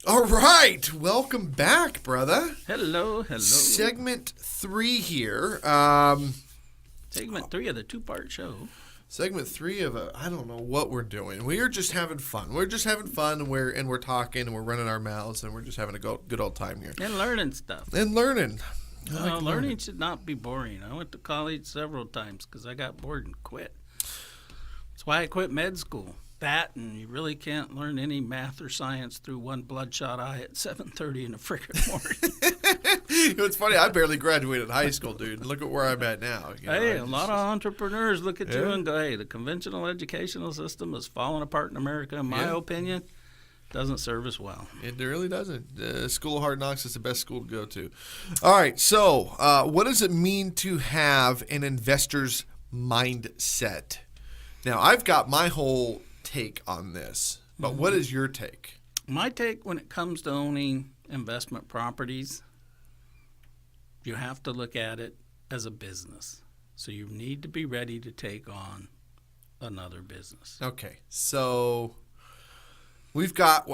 All right, welcome back, brother. Hello. Segment 3 here. Segment 3 of the two-part show. Segment 3 of I don't know what we're doing. We are just having fun. We're just having fun, and we're talking, and we're running our mouths, and we're just having a good old time here. And learning stuff. And learning. Learning should not be boring. I went to college several times because I got bored and quit. That's why I quit med school. That, and you really can't learn any math or science through one bloodshot eye at 7:30 in the frickin' morning. It's funny. I barely graduated high school, dude. Look at where I'm at now. A lot of entrepreneurs look at you and go, hey, the conventional educational system is falling apart in America, in my opinion. Doesn't serve us well. It really doesn't. School of Hard Knocks is the best school to go to. All right, so what does it mean to have an investor's mindset? Now, I've got my whole take on this, but what is your take? My take when it comes to owning investment properties, you have to look at it as a business. So you need to be ready to take on another business. Okay, so we've got,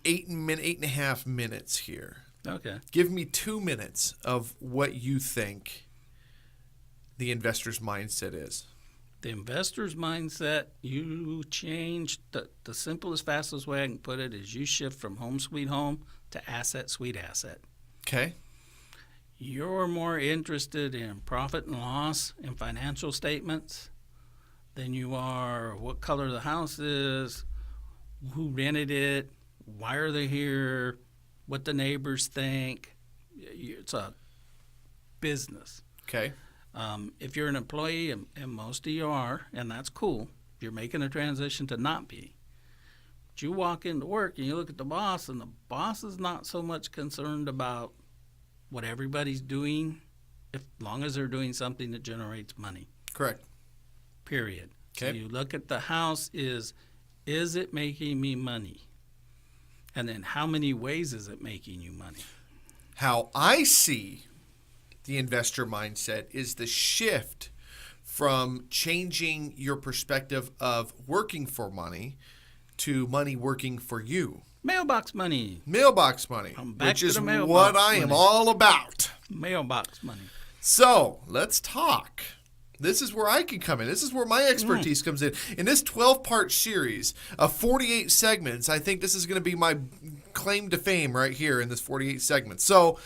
eight and a half minutes here. Okay. Give me 2 minutes of what you think the investor's mindset is. The investor's mindset, you change, the simplest, fastest way I can put it is you shift from home sweet home to asset sweet asset. Okay. You're more interested in profit and loss and financial statements than you are what color the house is, who rented it, why are they here, what the neighbors think. It's a business. Okay. If you're an employee, and most of you are, and that's cool, you're making a transition to not be. But you walk into work and you look at the boss, and the boss is not so much concerned about what everybody's doing, as long as they're doing something that generates money. Correct. Period. Okay. So you look at the house is it making me money? And then how many ways is it making you money? How I see the investor mindset is the shift from changing your perspective of working for money to money working for you. Mailbox money. Mailbox money, which is what I am all about. Mailbox money. So let's talk. This is where I can come in. This is where my expertise comes in. In this 12-part series of 48 segments, I think this is going to be my claim to fame right here in this 48 segments. So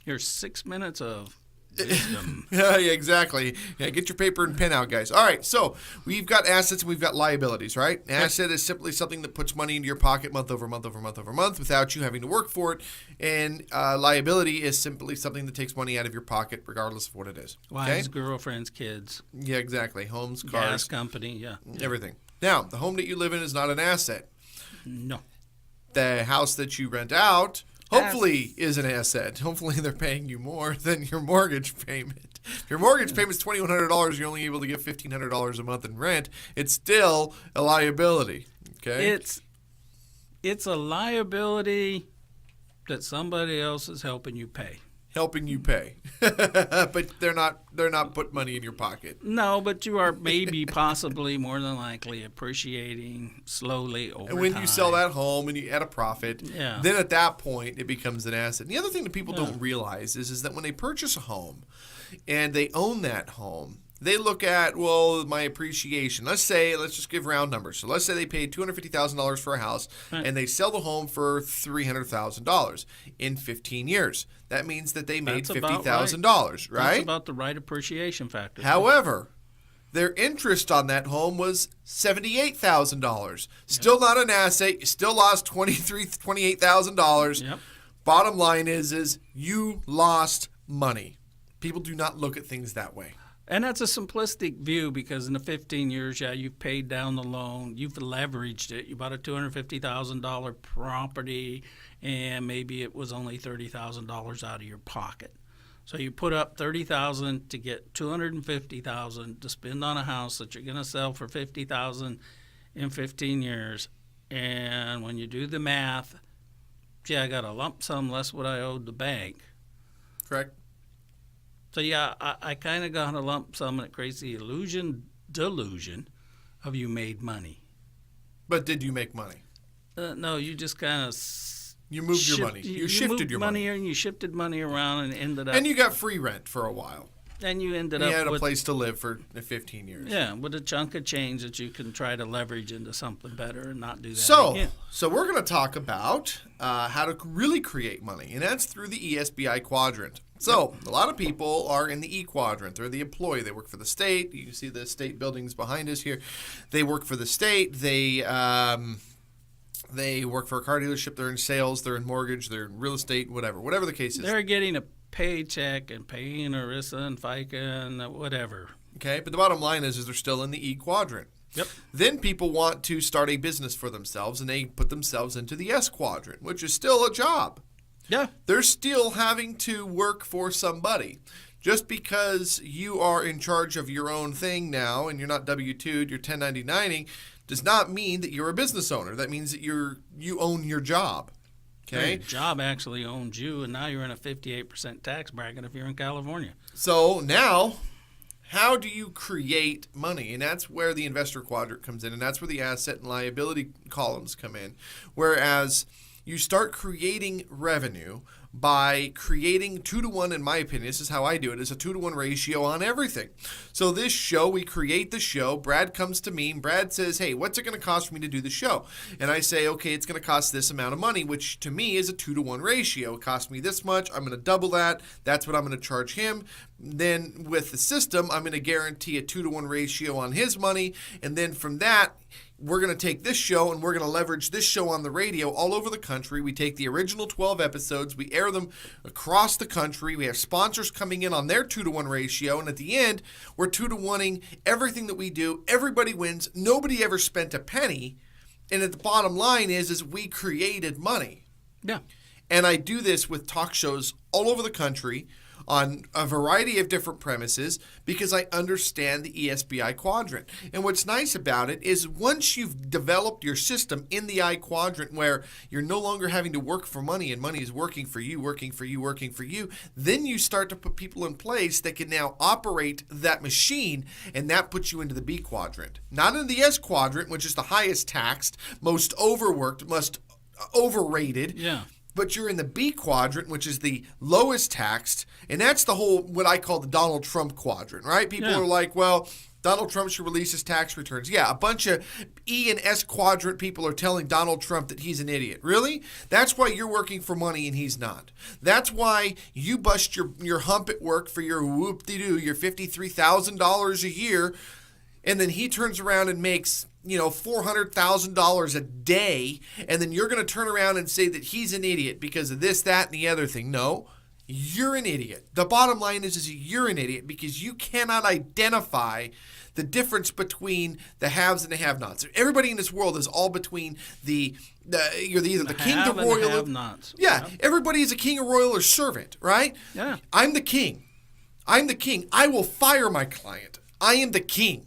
here's 6 minutes of wisdom. Yeah, exactly. Yeah, get your paper and pen out, guys. All right, so we've got assets and we've got liabilities, right? An asset is simply something that puts money into your pocket month over month over month over month without you having to work for it. And liability is simply something that takes money out of your pocket regardless of what it is. Wives, girlfriends, kids. Yeah, exactly. Homes, cars. Gas company, yeah. Everything. Now, the home that you live in is not an asset. No. The house that you rent out hopefully is an asset. Hopefully they're paying you more than your mortgage payment. If your mortgage payment is $2,100, you're only able to get $1,500 a month in rent. It's still a liability. Okay. It's a liability that somebody else is helping you pay. Helping you pay, but they're not putting money in your pocket. No, but you are maybe possibly more than likely appreciating slowly over time. And when you sell that home and you add a profit, Yeah. then at that point it becomes an asset. And the other thing that people don't realize is that when they purchase a home and they own that home, they look at, well, my appreciation. Let's just give round numbers. So let's say they paid $250,000 for a house and they sell the home for $300,000 in 15 years. That means that they made $50,000, right? That's about the right appreciation factor. However, their interest on that home was $78,000. Still not an asset. You still lost $28,000. Yep. Bottom line is you lost money. People do not look at things that way. And that's a simplistic view because in the 15 years, you've paid down the loan, you've leveraged it, you bought a $250,000 property, and maybe it was only $30,000 out of your pocket. So you put up $30,000 to get $250,000 to spend on a house that you're going to sell for $50,000 in 15 years. And when you do the math, I got a lump sum less what I owed the bank. Correct. So, I kind of got a lump sum and it creates the delusion of you made money. But did you make money? No, you just kind of You moved your money. You shifted moved your money money. and you shifted money around and ended up. And you got free rent for a while. And you ended You up had a with, place to live for 15 years. yeah, with a chunk of change that you can try to leverage into something better and not do that So, again. so we're going to talk about how to really create money, and that's through the ESBI quadrant. So, a lot of people are in the E quadrant. They're the employee. They work for the state. You can see the state buildings behind us here. They work for the state. They work for a car dealership. They're in sales. They're in mortgage. They're in real estate. Whatever the case is. They're getting a paycheck and paying ERISA and FICA and whatever. Okay, but the bottom line is they're still in the E quadrant. Yep. Then people want to start a business for themselves, and they put themselves into the S quadrant, which is still a job. Yeah. They're still having to work for somebody. Just because you are in charge of your own thing now and you're not W-2'd, you're 1099ing, does not mean that you're a business owner. That means that you own your job. Okay? Your job actually owns you, and now you're in a 58% tax bracket if you're in California. So now, how do you create money? And that's where the investor quadrant comes in, and that's where the asset and liability columns come in. Whereas you start creating revenue by creating 2-to-1, in my opinion, this is how I do it, is a 2-to-1 ratio on everything. So this show, we create the show. Brad comes to me, and Brad says, hey, what's it going to cost for me to do the show? And I say, okay, it's going to cost this amount of money, which to me is a 2-to-1 ratio. It costs me this much. I'm going to double that. That's what I'm going to charge him. Then with the system, I'm going to guarantee a 2-to-1 ratio on his money. And then from that, we're going to take this show and we're going to leverage this show on the radio all over the country. We take the original 12 episodes, we air them across the country. We have sponsors coming in on their 2-to-1 ratio. And at the end, we're 2-to-1ing everything that we do. Everybody wins. Nobody ever spent a penny. And at the bottom line is we created money. Yeah. And I do this with talk shows all over the country on a variety of different premises because I understand the ESBI quadrant. And what's nice about it is once you've developed your system in the I quadrant where you're no longer having to work for money and money is working for you, then you start to put people in place that can now operate that machine, and that puts you into the B quadrant. Not in the S quadrant, which is the highest taxed, most overworked, most overrated. Yeah. But you're in the B quadrant, which is the lowest taxed, and that's the whole, what I call the Donald Trump quadrant, right? People are like, well, Donald Trump should release his tax returns. Yeah, a bunch of E and S quadrant people are telling Donald Trump that he's an idiot. Really? That's why you're working for money and he's not. That's why you bust your hump at work for your whoop-de-doo, your $53,000 a year, and then he turns around and makes $400,000 a day, and then you're going to turn around and say that he's an idiot because of this, that, and the other thing. No, you're an idiot. The bottom line is you're an idiot because you cannot identify the difference between the haves and the have-nots. Everybody in this world is all between you're either the king, the royal, and have-nots. Yeah, everybody is a king, a royal, or servant, right? Yeah. I'm the king. I will fire my client. I am the king.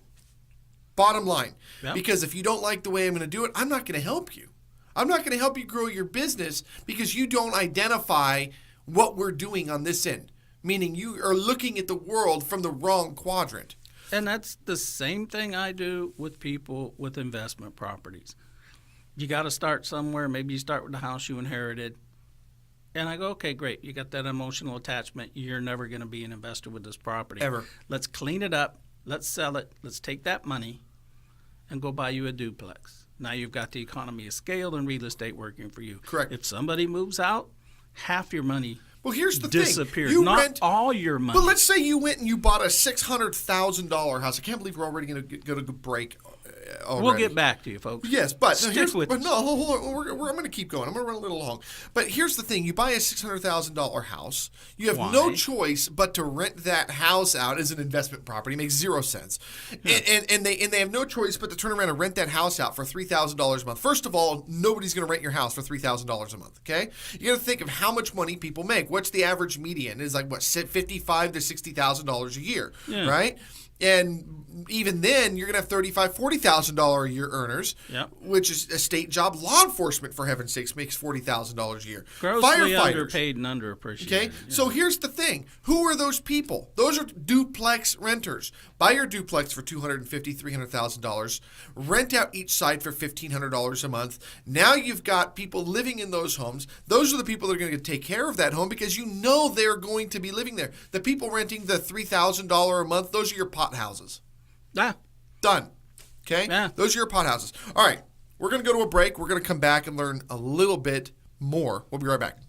Bottom line. Yep. Because if you don't like the way I'm going to do it, I'm not going to help you. I'm not going to help you grow your business because you don't identify what we're doing on this end, meaning you are looking at the world from the wrong quadrant. And that's the same thing I do with people with investment properties. You got to start somewhere. Maybe you start with the house you inherited. And I go, okay, great. You got that emotional attachment. You're never going to be an investor with this property. Ever. Let's clean it up. Let's sell it. Let's take that money and go buy you a duplex. Now you've got the economy of scale and real estate working for you. Correct. If somebody moves out, half your money here's the disappears. thing. Not all your money. But let's say you went and you bought a $600,000 house. I can't believe we're already going to go to break. Already. We'll get back to you, folks. Yes, but hold on. I'm going to keep going. I'm going to run a little long. But here's the thing. You buy a $600,000 house. You have no choice but to rent that house out as an investment property. It makes zero sense. And they have no choice but to turn around and rent that house out for $3,000 a month. First of all, nobody's going to rent your house for $3,000 a month, okay? You got to think of how much money people make. What's the average median? It's like, what, $55,000 to $60,000 a year, right? And even then, you're going to have $35,000, $40,000 a year earners, Yep. which is a state job. Law enforcement, for heaven's sakes, makes $40,000 a year. Grossly Firefighters. underpaid and underappreciated. Okay, so here's the thing. Who are those people? Those are duplex renters. Buy your duplex for $250,000, $300,000. Rent out each side for $1,500 a month. Now you've got people living in those homes. Those are the people that are going to take care of that home because you know they're going to be living there. The people renting the $3,000 a month, those are your pot houses. Ah, Done. Okay? Yeah. Those are your pot houses. All right, we're going to go to a break. We're going to come back and learn a little bit more. We'll be right back.